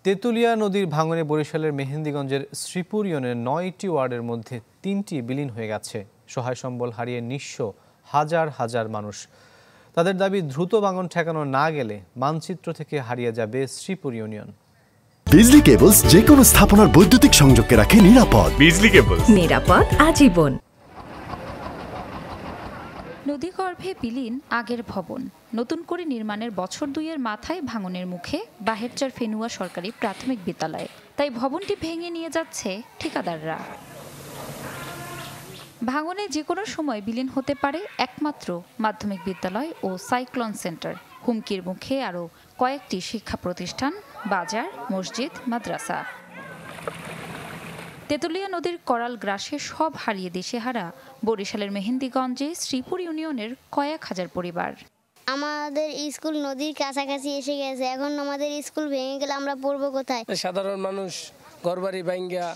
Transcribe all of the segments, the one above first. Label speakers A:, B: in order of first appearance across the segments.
A: তেঁতুলিয়া নদীর ভাঙনে বরিশালের মেহেন্দিগঞ্জের শ্রীপুর ইউনিয়নের ৯টি ওয়ার্ডের মধ্যে ৩টি বিলীন হয়ে গেছে। সহায় সম্বল হারিয়ে নিঃস্ব হাজার হাজার মানুষ। তাদের দাবি, দ্রুত ভাঙন ঠেকানো না গেলে মানচিত্র থেকে হারিয়ে যাবে শ্রীপুর ইউনিয়ন।
B: বিজলি কেবলস যে কোনো স্থাপনার বৈদ্যুতিক সংযোগকে রাখে নিরাপদ।
C: বিজলি কেবলস,
D: নিরাপদ আজীবন।
E: নদীগর্ভে বিলীন আগের ভবন, নতুন করে নির্মাণের বছর দুইয়ের মাথায় ভাঙনের মুখে বাহেরচর ফেনুয়া সরকারি প্রাথমিক বিদ্যালয়। তাই ভবনটি ভেঙে নিয়ে যাচ্ছে ঠিকাদাররা। ভাঙনে যে কোনো সময় বিলীন হতে পারে একমাত্র মাধ্যমিক বিদ্যালয় ও সাইক্লোন সেন্টার। হুমকির মুখে আরও কয়েকটি শিক্ষা প্রতিষ্ঠান, বাজার, মসজিদ, মাদ্রাসা। তেঁতুলিয়া নদীর করাল গ্রাসে সব হারিয়ে দিশেহারা বরিশালের মেহেন্দিগঞ্জে শ্রীপুর ইউনিয়নের কয়েক হাজার পরিবার।
F: আমাদের স্কুল নদীর কাছাকাছি এসে গেছে, এখন আমাদের স্কুল ভেঙে গেলে আমরা পড়বো কোথায়?
G: সাধারণ মানুষ ঘরবাড়ি ভাঙ্গা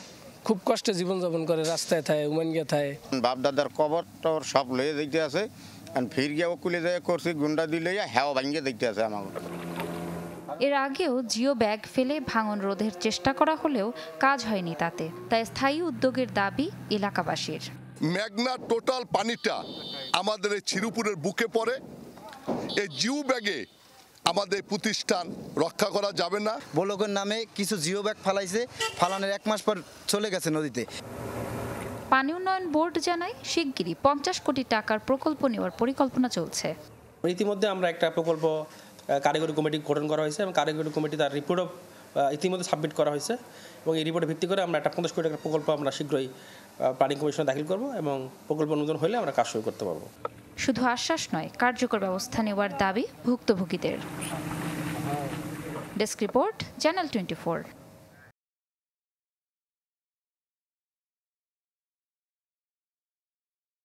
G: খুব কষ্টে জীবনযাপন করে, রাস্তায় থাকে, উমানগা থাকে।
H: বাপ দাদার কবর টবর সব লয়ে দিতে আছে, ফির গিয়ে ওকুলে যায় করছি গুন্ডা দিলে হ্যাঁ ভাঙ্গে দিতে আছে আমাকে।
E: এর আগেও জিও ব্যাগ ফেলে ভাঙন রোধের চেষ্টা করা হলেও কাজ হয়নি তাতে। তাই স্থায়ী উদ্যোগের দাবি এলাকাবাসীর।
I: মেঘনা টোটাল পানিটা আমাদের এই শ্রীপুরের বুকে পড়ে। এই জিও ব্যাগে আমাদের প্রতিষ্ঠান রক্ষা করা যাবে না।
J: ব্লকের নামে কিছু জিও ব্যাগ ফালাইছে, ফালানোর 1 মাস পর চলে গেছে নদীতে।
E: পানি উন্নয়ন বোর্ড জানায়, শিগগিরই 50 কোটি টাকার প্রকল্প নেওয়ার পরিকল্পনা চলছে।
K: ইতিমধ্যে আমরা একটা প্রকল্প কারিগরি কমিটি গঠন করা হয়েছে এবং কারিগরি কমিটি তার রিপোর্টও ইতিমধ্যে সাবমিট করা হয়েছে এবং এই রিপোর্টে ভিত্তি করে আমরা একটা 50 কোটি টাকার প্রকল্প আমরা শীঘ্রই প্ল্যানিং কমিশনে দাখিল করব এবং প্রকল্প অনুমোদন হলে আমরা কাজ শুরু করতে পারব।
E: শুধু আশ্বাস নয়, কার্যকর ব্যবস্থা নেওয়ার দাবি ভুক্তভোগীদের। Desk report, channel 24।